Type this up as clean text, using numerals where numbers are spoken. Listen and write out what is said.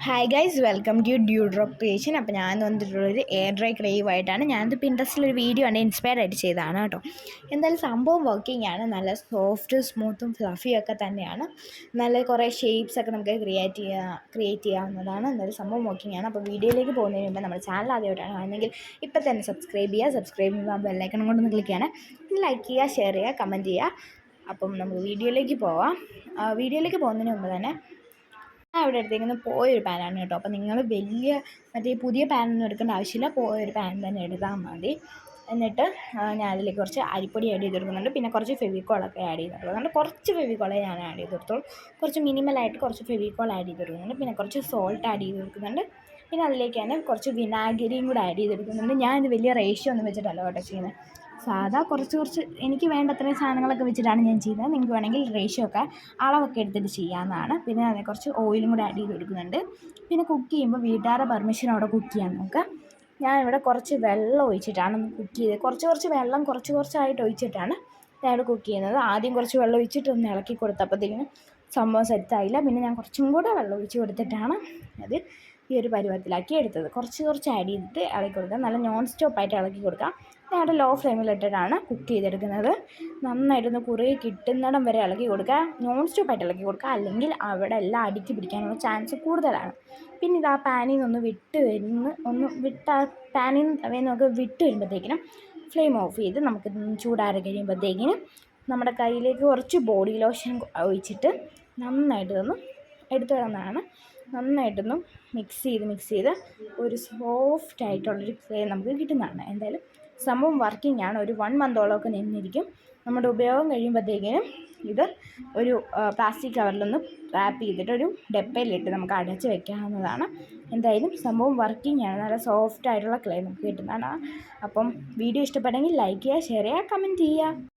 Hi guys, welcome to dew drop creation. അപ്പോൾ ഞാൻ വന്നിട്ടുള്ളൊരു air dry crave ആയിട്ടാണ്. ഞാനിത് പിൻട്രസ്റ്റിലൊരു വീഡിയോ ആണ് ഇൻസ്പയർ ആയിട്ട് ചെയ്തതാണ് കേട്ടോ. എന്തായാലും സംഭവം വർക്കിംഗ് ആണ്. നല്ല സോഫ്റ്റ് സ്മൂത്തും ഫ്ലഫിയും ഒക്കെ തന്നെയാണ്. നല്ല കുറേ ഷേപ്സ് ഒക്കെ നമുക്ക് ക്രിയേറ്റ് ചെയ്യാവുന്നതാണ്. എന്തായാലും സംഭവം വർക്കിംഗ് ആണ്. അപ്പോൾ വീഡിയോയിലേക്ക് പോകുന്നതിന് മുമ്പ് നമ്മുടെ ചാനൽ ആദ്യമായിട്ടാണ് ആണെങ്കിൽ ഇപ്പോൾ തന്നെ സബ്സ്ക്രൈബ് ചെയ്യുമ്പോൾ ബെല്ലൈക്കൺ കൊണ്ടൊന്ന് ക്ലിക്ക് ചെയ്യണേ. ലൈക്ക് ചെയ്യുക, ഷെയർ ചെയ്യുക, കമൻറ്റ് ചെയ്യുക. അപ്പം നമുക്ക് വീഡിയോയിലേക്ക് പോവാം. വീഡിയോയിലേക്ക് പോകുന്നതിന് മുമ്പ് തന്നെ അവിടെ എടുത്തേക്കുന്നത് പോയൊരു പാനാണ് കേട്ടോ. അപ്പോൾ നിങ്ങൾ വലിയ പുതിയ പാനൊന്നും എടുക്കേണ്ട ആവശ്യമില്ല. പോയൊരു പാൻ തന്നെ എടുത്താൽ മതി. എന്നിട്ട് ഞാൻ അതിലേക്ക് കുറച്ച് അരിപ്പൊടി ആഡ് ചെയ്ത് കൊടുക്കുന്നുണ്ട്. പിന്നെ കുറച്ച് ഫെവിക്കോളൊക്കെ ആഡ് ചെയ്ത് കൊടുക്കുന്നുണ്ട്. കുറച്ച് ഫെവിക്കോളെ ഞാൻ ആഡ് ചെയ്ത് കൊടുത്തോളൂ. കുറച്ച് മിനിമലായിട്ട് കുറച്ച് ഫെവിക്കോൾ ആഡ് ചെയ്ത് കൊടുക്കുന്നുണ്ട്. പിന്നെ കുറച്ച് സോൾട്ട് ആഡ് ചെയ്ത് കൊടുക്കുന്നുണ്ട്. പിന്നെ അതിലേക്ക് തന്നെ കുറച്ച് വിനാഗിരിയും കൂടെ ആഡ് ചെയ്ത് കൊടുക്കുന്നുണ്ട്. ഞാനിത് വലിയ റേഷ്യോ ഒന്നും വെച്ചിട്ടല്ല കേട്ടോ ചെയ്യുന്നത്. സാധാ കുറച്ച് എനിക്ക് വേണ്ടത്രയും സാധനങ്ങളൊക്കെ വെച്ചിട്ടാണ് ഞാൻ ചെയ്യുന്നത്. നിങ്ങൾക്ക് വേണമെങ്കിൽ റേഷ്യോ ഒക്കെ അളവൊക്കെ എടുത്തിട്ട് ചെയ്യാവുന്നതാണ്. പിന്നെ അതിനെ കുറച്ച് ഓയിലും കൂടെ ആഡ് ചെയ്ത് കൊടുക്കുന്നുണ്ട്. പിന്നെ കുക്ക് ചെയ്യുമ്പോൾ വീട്ടുകാരുടെ പെർമിഷനോടെ കുക്ക് ചെയ്യാൻ നോക്കുക. ഞാനിവിടെ കുറച്ച് വെള്ളം ഒഴിച്ചിട്ടാണ് കുക്ക് ചെയ്തത്. കുറച്ച് വെള്ളം കുറച്ചായിട്ട് ഒഴിച്ചിട്ടാണ് ഞാനിവിടെ കുക്ക് ചെയ്യുന്നത്. ആദ്യം കുറച്ച് വെള്ളം ഒഴിച്ചിട്ട് ഒന്ന് ഇളക്കി കൊടുത്തപ്പോഴത്തേക്കിനും സംഭവം സെറ്റായില്ല. പിന്നെ ഞാൻ കുറച്ചും കൂടെ വെള്ളം ഒഴിച്ച് കൊടുത്തിട്ടാണ് അത് ഈ ഒരു പരുവത്തിലാക്കി എടുത്തത്. കുറച്ച് ആഡ് ചെയ്തിട്ട് ഇളക്കി കൊടുക്കുക. നല്ല നോൺ സ്റ്റോപ്പായിട്ട് ഇളക്കി കൊടുക്കുക. ഞാനവിടെ ലോ ഫ്ലെയിമിലിട്ടിട്ടാണ് കുക്ക് ചെയ്തെടുക്കുന്നത്. നന്നായിട്ടൊന്ന് കുറേ കിട്ടുന്നിടം വരെ ഇളക്കി കൊടുക്കുക. നോൺ സ്റ്റോപ്പായിട്ട് ഇളക്കി കൊടുക്കുക, അല്ലെങ്കിൽ അവിടെ എല്ലാം അടുക്കി പിടിക്കാനുള്ള ചാൻസ് കൂടുതലാണ്. പിന്നെ ഇത് ആ പാനിൽ നിന്നൊന്ന് പാനിൽ നിന്നൊക്കെ വിട്ട് വരുമ്പോഴത്തേക്കിനും ഫ്ലെയിം ഓഫ് ചെയ്ത് നമുക്ക് ചൂടാറി കഴിയുമ്പോഴത്തേക്കിനും നമ്മുടെ കയ്യിലേക്ക് കുറച്ച് ബോഡി ലോഷൻ ഒഴിച്ചിട്ട് നന്നായിട്ടൊന്ന് എടുത്തു തരുന്നതാണ്. നന്നായിട്ടൊന്ന് മിക്സ് ചെയ്ത് ഒരു സോഫ്റ്റായിട്ടുള്ളൊരു ക്ലേ നമുക്ക് കിട്ടുന്നതാണ്. എന്തായാലും സംഭവം വർക്കിംഗ് ആണ്. ഒരു 1 മന്തോളമൊക്കെ നിന്നിരിക്കും. നമ്മുടെ ഉപയോഗം കഴിയുമ്പോഴത്തേക്കിനും ഇത് ഒരു പ്ലാസ്റ്റിക് കവറിലൊന്ന് റാപ്പ് ചെയ്തിട്ട് ഒരു ഡപ്പയിലിട്ട് നമുക്ക് അടച്ച് വെക്കാവുന്നതാണ്. എന്തായാലും സംഭവം വർക്കിംഗ് ആണ്. നല്ല സോഫ്റ്റായിട്ടുള്ള ക്ലേ നമുക്ക് കിട്ടുന്നതാണ്. അപ്പം വീഡിയോ ഇഷ്ടപ്പെട്ടെങ്കിൽ ലൈക്ക് ചെയ്യുക, ഷെയർ ചെയ്യുക, കമൻറ്റ് ചെയ്യുക.